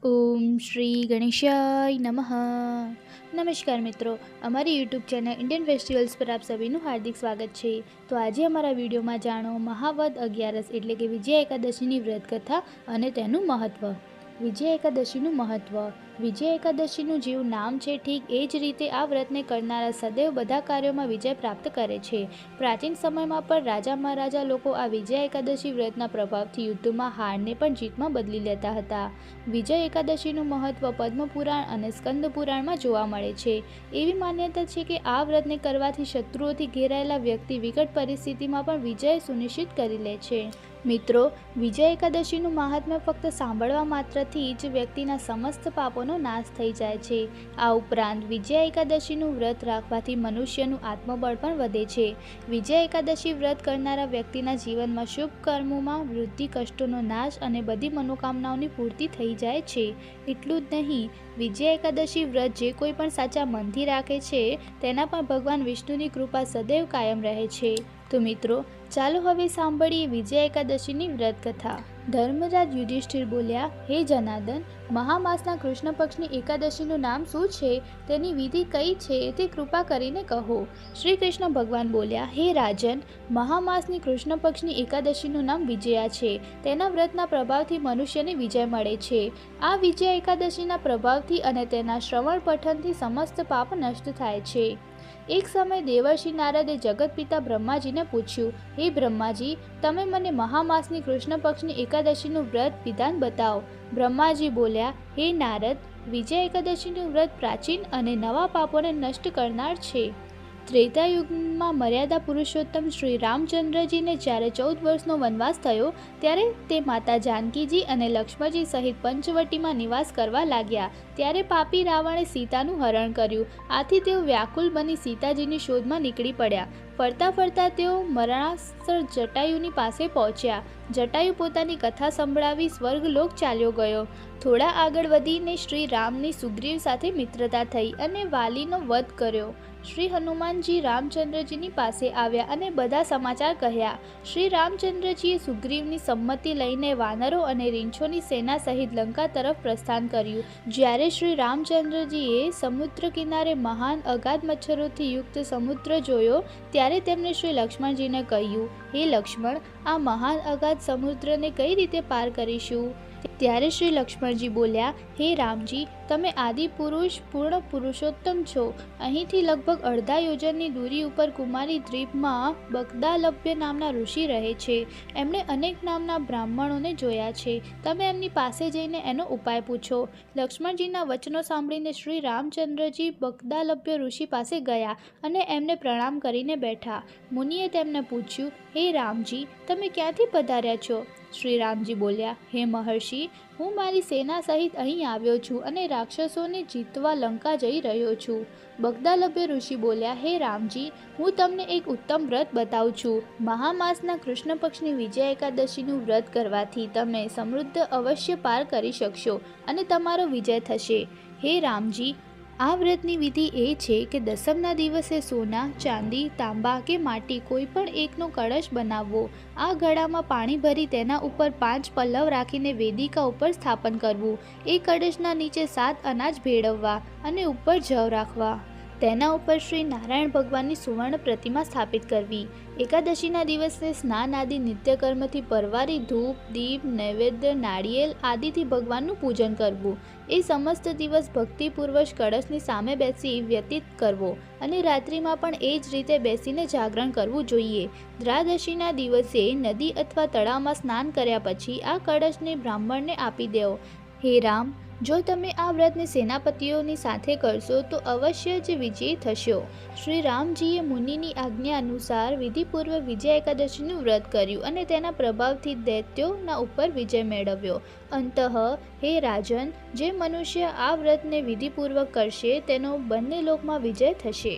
ઓમ શ્રી ગણેશાય નમઃ। નમસ્કાર મિત્રો, અમારી યુટ્યુબ ચેનલ ઇન્ડિયન ફેસ્ટિવલ્સ પર આપ સભીનું હાર્દિક સ્વાગત છે। તો આજે અમારા વિડીયોમાં જાણો મહાવદ 11 એટલે કે વિજય એકાદશીની વ્રત કથા અને તેનું મહત્વ। વિજય એકાદશીનું મહત્વ। વિજય એકાદશીનું જેવું નામ છે, ઠીક એ જ રીતે આ વ્રતને કરનારા સદૈવ બધા કાર્યોમાં વિજય પ્રાપ્ત કરે છે। પ્રાચીન સમયમાં પણ રાજા મહારાજા લોકો આ વિજય એકાદશી વ્રતના પ્રભાવથી યુદ્ધમાં હારને પણ જીતમાં બદલી લેતા હતા। વિજય એકાદશીનું મહત્વ પદ્મપુરાણ અને સ્કંદ પુરાણમાં જોવા મળે છે। એવી માન્યતા છે કે આ વ્રતને કરવાથી શત્રુઓથી ઘેરાયેલા વ્યક્તિ વિકટ પરિસ્થિતિમાં પણ વિજય સુનિશ્ચિત કરી લે છે। મિત્રો, વિજય એકાદશીનું મહાત્મ્ય ફક્ત સાંભળવા માત્રથી જ વ્યક્તિના સમસ્ત પાપોનો નાશ થઈ જાય છે। આ ઉપરાંત વિજય એકાદશીનું વ્રત રાખવાથી મનુષ્યનું આત્મબળ પણ વધે છે। વિજય એકાદશી વ્રત કરનારા વ્યક્તિના જીવનમાં શુભ કર્મોમાં વૃદ્ધિ, કષ્ટોનો નાશ અને બધી મનોકામનાઓની પૂર્તિ થઈ જાય છે। એટલું જ નહીં, વિજય એકાદશી વ્રત જે કોઈ પણ સાચા મનથી રાખે છે તેના પર ભગવાન વિષ્ણુની કૃપા સદૈવ કાયમ રહે છે। તો મિત્રો, ચાલો હવે સાંભળીએ વિજય એકાદશીની વ્રત કથા। ધર્મરાજ યુધિષ્ઠિર બોલ્યા, હે જનાર્દન, મહામાસના કૃષ્ણ પક્ષની એકાદશીનું નામ શું છે, તેની વિધિ કઈ છે તે કૃપા કરીને કહો। શ્રી કૃષ્ણ ભગવાન બોલ્યા, હે રાજન, મહામાસની કૃષ્ણ પક્ષની એકાદશીનું નામ વિજયા છે। તેના વ્રતના પ્રભાવથી મનુષ્યને વિજય મળે છે। આ વિજય એકાદશીના પ્રભાવથી અને તેના શ્રવણ પઠનથી સમસ્ત પાપ નષ્ટ થાય છે। એક સમય દેવર્ષિ નારદે જગત પિતા બ્રહ્માજીને પૂછ્યું, હે બ્રહ્માજી, તમે મને મહામાસની કૃષ્ણ પક્ષની એકાદશીનું વ્રત વિધાન બતાવો। બ્રહ્માજી બોલ્યા, હે નારદ, વિજય એકાદશીનું વ્રત પ્રાચીન અને નવા પાપોને નષ્ટ કરનાર છે। ત્રેતાયુગમાં મર્યાદા પુરુષોત્તમ શ્રી રામચંદ્રજીને જ્યારે 14 વર્ષનો વનવાસ થયો ત્યારે તે માતા જાનકીજી અને લક્ષ્મણજી સહિત પંચવટીમાં નિવાસ કરવા લાગ્યા। ત્યારે પાપી રાવણે સીતાનું હરણ કર્યું। આથી તેઓ વ્યાકુલ બની સીતાજીની શોધમાં નીકળી પડ્યા। ફરતા ફરતા તેઓ મરણાસર જટાયુની પાસે પહોંચ્યા। જટાયુ પોતાની કથા સંભળાવી સ્વર્ગલોક ચાલ્યો ગયો। થોડા આગળ વધીને શ્રી રામની સુગ્રીવ સાથે મિત્રતા થઈ અને વાલીનો વધ કર્યો। શ્રી હનુમાનજી રામચંદ્રજીની પાસે આવ્યા અને બધા સમાચાર કહ્યા। શ્રી રામચંદ્રજીએ સુગ્રીવની સંમતિ લઈને વાનરો અને રીંછોની સેના સહિત લંકા તરફ પ્રસ્થાન કર્યું। જ્યારે શ્રી રામચંદ્રજીએ સમુદ્ર કિનારે મહાન અગાધ મચ્છરોથી યુક્ત સમુદ્ર જોયો ત્યારે તેમણે શ્રી લક્ષ્મણજીને કહ્યું, હે લક્ષ્મણ, આ મહાન અગાધ સમુદ્રને કઈ રીતે પાર કરીશું? ત્યારે શ્રી લક્ષ્મણજી બોલ્યા, હે રામજી, તમે આદિ પુરુષ પૂર્ણ પુરુષોત્તમ છો। અહીંથી લગભગ અડધા યોજનની દૂરી ઉપર કુમારી દ્વીપમાં બગદાલભ્ય નામના ઋષિ રહે છે। એમણે અનેક નામના બ્રાહ્મણોને જોયા છે। તમે એમની પાસે જઈને એનો ઉપાય પૂછો। લક્ષ્મણજીના વચનો સાંભળીને શ્રી રામચંદ્રજી બગદાલભ્ય ઋષિ પાસે ગયા અને એમને પ્રણામ કરીને બેઠા। મુનિએ તેમને પૂછ્યું, હે રામજી, તમે ક્યાંથી પધાર્યા છો? શ્રી રામજી બોલ્યા, હે મહર્ષિ, હું મારી સેના સહિત અહીં આવ્યો છું અને રાક્ષસોને જીતવા લંકા જઈ રહ્યો છું। બગદાલભ્ય ઋષિ બોલ્યા, હે રામજી, હું તમને એક ઉત્તમ વ્રત બતાવું છું। મહામાસના કૃષ્ણ પક્ષની વિજય એકાદશીનું વ્રત કરવાથી તમે સમૃદ્ધ અવશ્ય પાર કરી શકશો અને તમારો વિજય થશે। હે રામજી, આ વ્રતની વિધિ એ છે કે દસમના દિવસે સોના, ચાંદી, તાંબા કે માટી કોઈ પણ એકનો કળશ બનાવવો। આ ઘડામાં પાણી ભરી તેના ઉપર 5 પલ્લવ રાખીને વેદિકા ઉપર સ્થાપન કરવું। એ કળશના નીચે 7 અનાજ ભેળવવા અને ઉપર જવ રાખવા। તેના ઉપર શ્રી નારાયણ ભગવાનની સુવર્ણ પ્રતિમા સ્થાપિત કરવી। એકાદશીના દિવસે સ્નાન આદિ નિત્યકર્મથી પરવારી ધૂપ, દીપ, નૈવેદ્ય, નાળિયેર આદિથી ભગવાનનું પૂજન કરવું। એ સમસ્ત દિવસ ભક્તિપૂર્વક કળશની સામે બેસી વ્યતીત કરવો અને રાત્રિમાં પણ એ જ રીતે બેસીને જાગરણ કરવું જોઈએ। દ્વાદશીના દિવસે નદી અથવા તળાવમાં સ્નાન કર્યા પછી આ કળશને બ્રાહ્મણને આપી દેવો। હે રામ, જો તમે આ વ્રતને સેનાપતિઓની સાથે કરશો તો અવશ્ય જ વિજયી થશો। શ્રી રામજીએ મુનિની આજ્ઞા અનુસાર વિધિપૂર્વક વિજય એકાદશીનું વ્રત કર્યું અને તેના પ્રભાવથી દૈત્યોના ઉપર વિજય મેળવ્યો। અંતઃ, હે રાજન, જે મનુષ્ય આ વ્રતને વિધિપૂર્વક કરશે તેનો બંને લોકમાં વિજય થશે।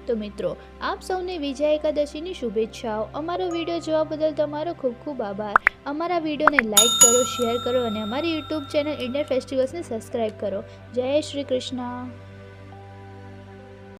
તો મિત્રો, આપ સૌને વિજય એકાદશીની શુભેચ્છાઓ। અમારો વિડીયો જોવા બદલ તમારો ખૂબ ખૂબ આભાર। અમારા વિડીયોને લાઇક કરો, શેર કરો અને અમારી યુટ્યુબ ચેનલ ઇન્ડિયન ફેસ્ટિવલ્સને સબસ્ક્રાઈબ કરો। જય શ્રી કૃષ્ણ।